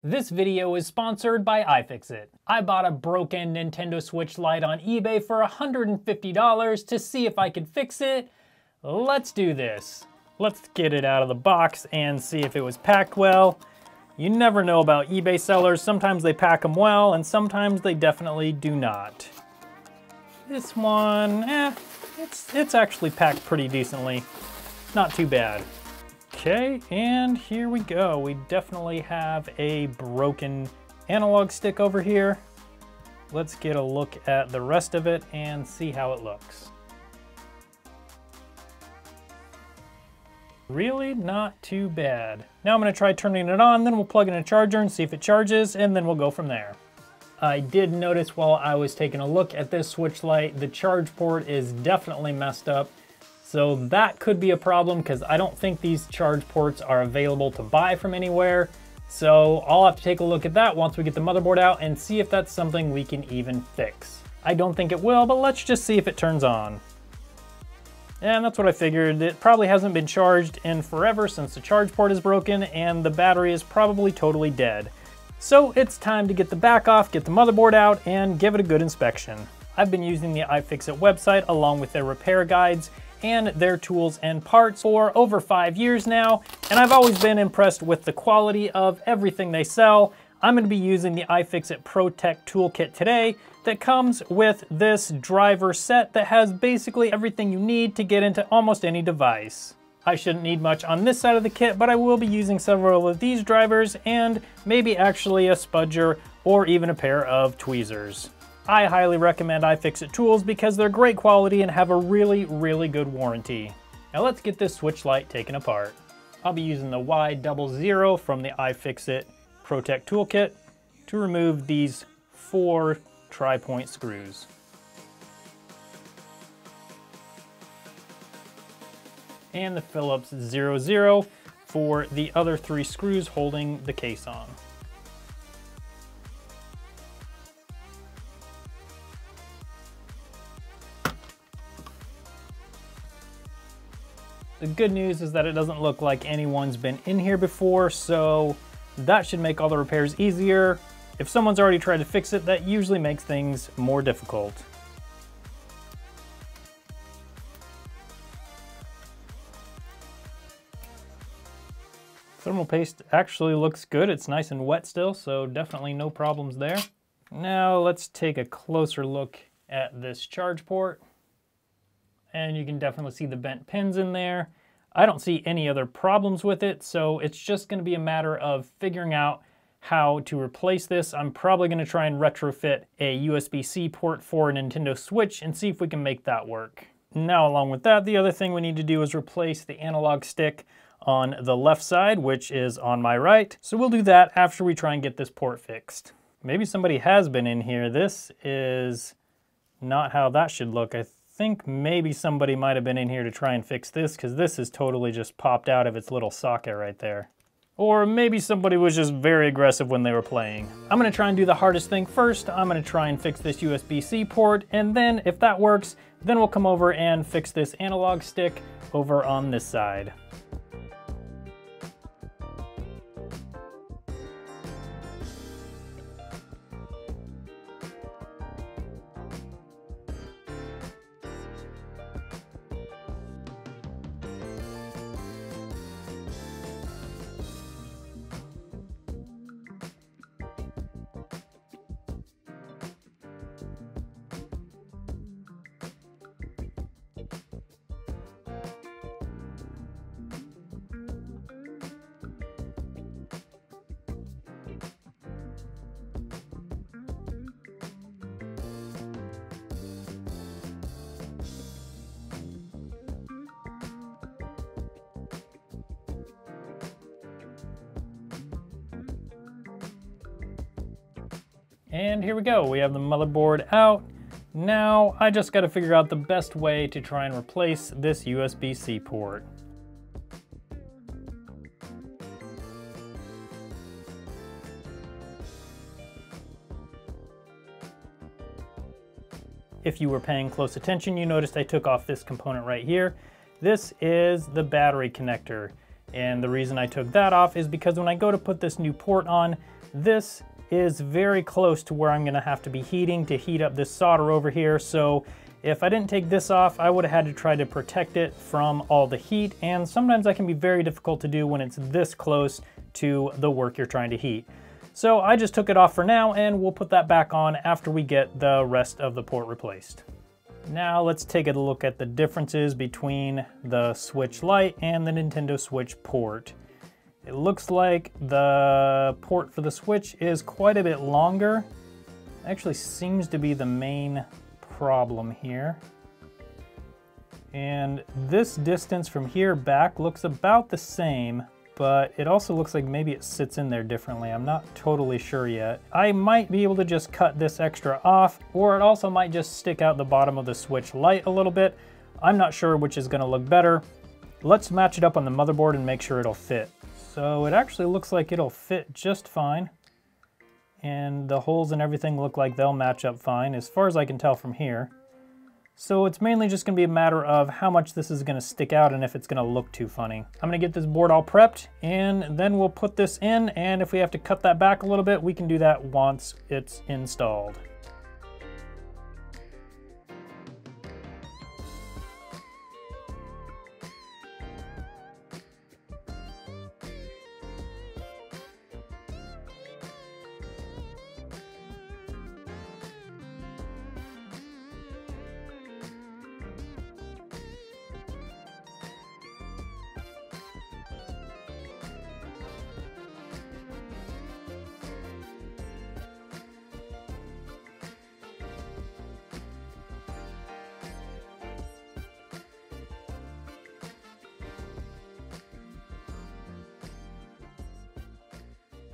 This video is sponsored by iFixit. I bought a broken Nintendo Switch Lite on eBay for $150 to see if I could fix it. Let's do this. Let's get it out of the box and see if it was packed well. You never know about eBay sellers. Sometimes they pack them well and sometimes they definitely do not. This one, it's actually packed pretty decently. Not too bad. Okay, and here we go. We definitely have a broken analog stick over here. Let's get a look at the rest of it and see how it looks. Really not too bad. Now I'm going to try turning it on, then we'll plug in a charger and see if it charges, and then we'll go from there. I did notice while I was taking a look at this Switch Lite, the charge port is definitely messed up. So that could be a problem because I don't think these charge ports are available to buy from anywhere. So I'll have to take a look at that once we get the motherboard out and see if that's something we can even fix. I don't think it will, but let's just see if it turns on. And that's what I figured. It probably hasn't been charged in forever since the charge port is broken and the battery is probably totally dead. So it's time to get the back off, get the motherboard out, and give it a good inspection. I've been using the iFixit website along with their repair guides and their tools and parts for over 5 years now, and I've always been impressed with the quality of everything they sell. I'm going to be using the iFixit Protect toolkit today that comes with this driver set that has basically everything you need to get into almost any device. I shouldn't need much on this side of the kit, but I will be using several of these drivers and maybe actually a spudger or even a pair of tweezers. I highly recommend iFixit tools because they're great quality and have a really good warranty. Now let's get this Switch Lite taken apart. I'll be using the Y00 from the iFixit Protect toolkit to remove these 4 tri-point screws. And the Phillips 00 for the other 3 screws holding the case on. The good news is that it doesn't look like anyone's been in here before, so that should make all the repairs easier. If someone's already tried to fix it, that usually makes things more difficult. Thermal paste actually looks good. It's nice and wet still, so definitely no problems there. Now let's take a closer look at this charge port. And you can definitely see the bent pins in there. I don't see any other problems with it, so it's just going to be a matter of figuring out how to replace this. I'm probably going to try and retrofit a USB-C port for a Nintendo Switch and see if we can make that work. Now, along with that, the other thing we need to do is replace the analog stick on the left side, which is on my right. So we'll do that after we try and get this port fixed. Maybe somebody has been in here. This is not how that should look. I think maybe somebody might have been in here to try and fix this because this is totally just popped out of its little socket right there. Or maybe somebody was just very aggressive when they were playing. I'm going to try and do the hardest thing first. I'm going to try and fix this USB-C port, and then if that works, then we'll come over and fix this analog stick over on this side. And here we go, we have the motherboard out. Now I just got to figure out the best way to try and replace this USB-C port. If you were paying close attention, you noticed I took off this component right here. This is the battery connector. And the reason I took that off is because when I go to put this new port on, this is very close to where I'm gonna have to be heating to heat up this solder over here. So if I didn't take this off, I would have had to try to protect it from all the heat. And sometimes that can be very difficult to do when it's this close to the work you're trying to heat. So I just took it off for now, and we'll put that back on after we get the rest of the port replaced. Now let's take a look at the differences between the Switch Lite and the Nintendo Switch port. It looks like the port for the Switch is quite a bit longer. Actually seems to be the main problem here. And this distance from here back looks about the same, but it also looks like maybe it sits in there differently. I'm not totally sure yet. I might be able to just cut this extra off, or it also might just stick out the bottom of the Switch Lite a little bit. I'm not sure which is gonna look better. Let's match it up on the motherboard and make sure it'll fit. So it actually looks like it'll fit just fine. And the holes and everything look like they'll match up fine as far as I can tell from here. So it's mainly just gonna be a matter of how much this is gonna stick out and if it's gonna look too funny. I'm gonna get this board all prepped, and then we'll put this in, and if we have to cut that back a little bit, we can do that once it's installed.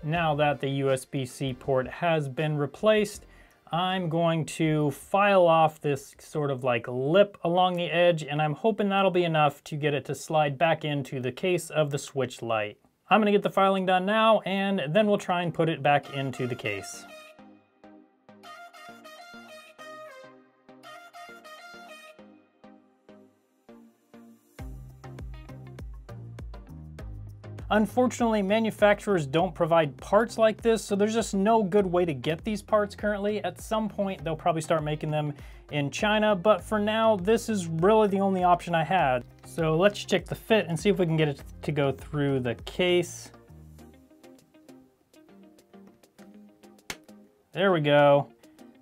Now that the USB-C port has been replaced, I'm going to file off this sort of like lip along the edge, and I'm hoping that'll be enough to get it to slide back into the case of the Switch Lite. I'm gonna get the filing done now, and then we'll try and put it back into the case. Unfortunately, manufacturers don't provide parts like this, so there's just no good way to get these parts currently. At some point, they'll probably start making them in China, but for now, this is really the only option I had. So let's check the fit and see if we can get it to go through the case. There we go.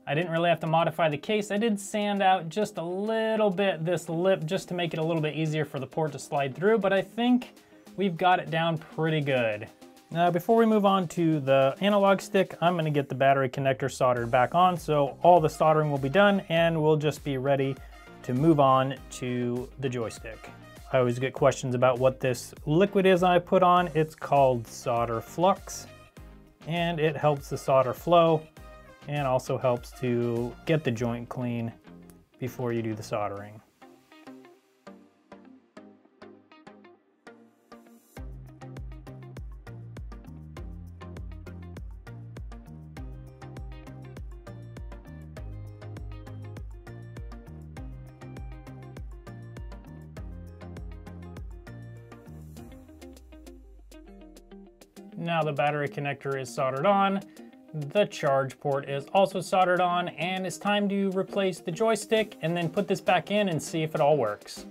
I didn't really have to modify the case. I did sand out just a little bit this lip just to make it a little bit easier for the port to slide through, but I think we've got it down pretty good. Now, before we move on to the analog stick, I'm gonna get the battery connector soldered back on, so all the soldering will be done and we'll just be ready to move on to the joystick. I always get questions about what this liquid is I put on. It's called solder flux, and it helps the solder flow and also helps to get the joint clean before you do the soldering. Now the battery connector is soldered on, the charge port is also soldered on, and it's time to replace the joystick and then put this back in and see if it all works.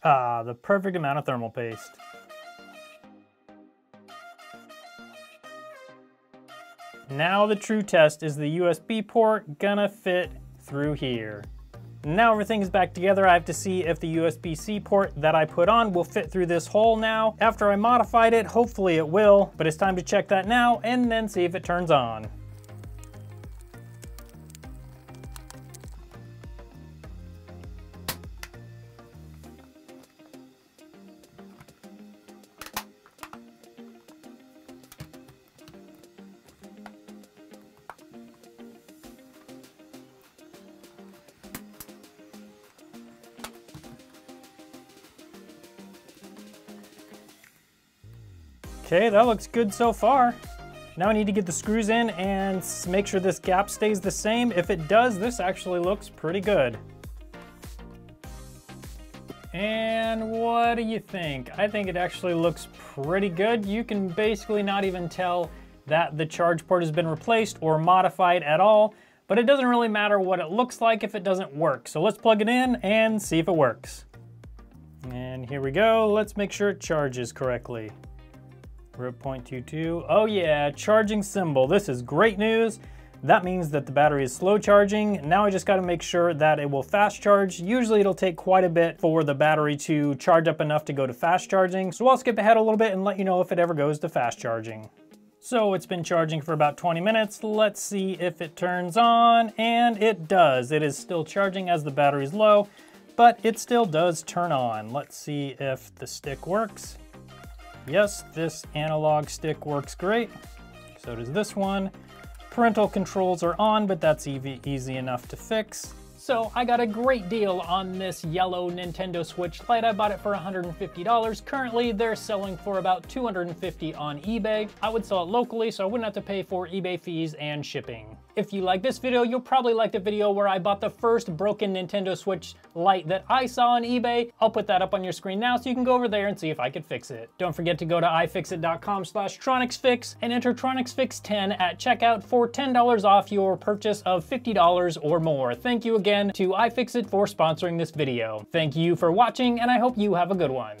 Ah, the perfect amount of thermal paste. Now the true test, is the USB port gonna fit through here? Now everything is back together. I have to see if the USB-C port that I put on will fit through this hole now. After I modified it, hopefully it will, but it's time to check that now and then see if it turns on. Okay, that looks good so far. Now I need to get the screws in and make sure this gap stays the same. If it does, this actually looks pretty good. And what do you think? I think it actually looks pretty good. You can basically not even tell that the charge port has been replaced or modified at all, but it doesn't really matter what it looks like if it doesn't work. So let's plug it in and see if it works. And here we go. Let's make sure it charges correctly. We're at 0.22. Oh yeah, charging symbol. This is great news. That means that the battery is slow charging. Now I just gotta make sure that it will fast charge. Usually it'll take quite a bit for the battery to charge up enough to go to fast charging. So I'll skip ahead a little bit and let you know if it ever goes to fast charging. So it's been charging for about 20 minutes. Let's see if it turns on, and it does. It is still charging as the battery's low, but it still does turn on. Let's see if the stick works. Yes, this analog stick works great. So does this one. Parental controls are on, but that's easy enough to fix. So I got a great deal on this yellow Nintendo Switch Lite. I bought it for $150. Currently, they're selling for about $250 on eBay. I would sell it locally, so I wouldn't have to pay for eBay fees and shipping. If you like this video, you'll probably like the video where I bought the first broken Nintendo Switch Lite that I saw on eBay. I'll put that up on your screen now so you can go over there and see if I could fix it. Don't forget to go to ifixit.com/TronicsFix and enter TronicsFix10 at checkout for $10 off your purchase of $50 or more. Thank you again to iFixit for sponsoring this video. Thank you for watching, and I hope you have a good one.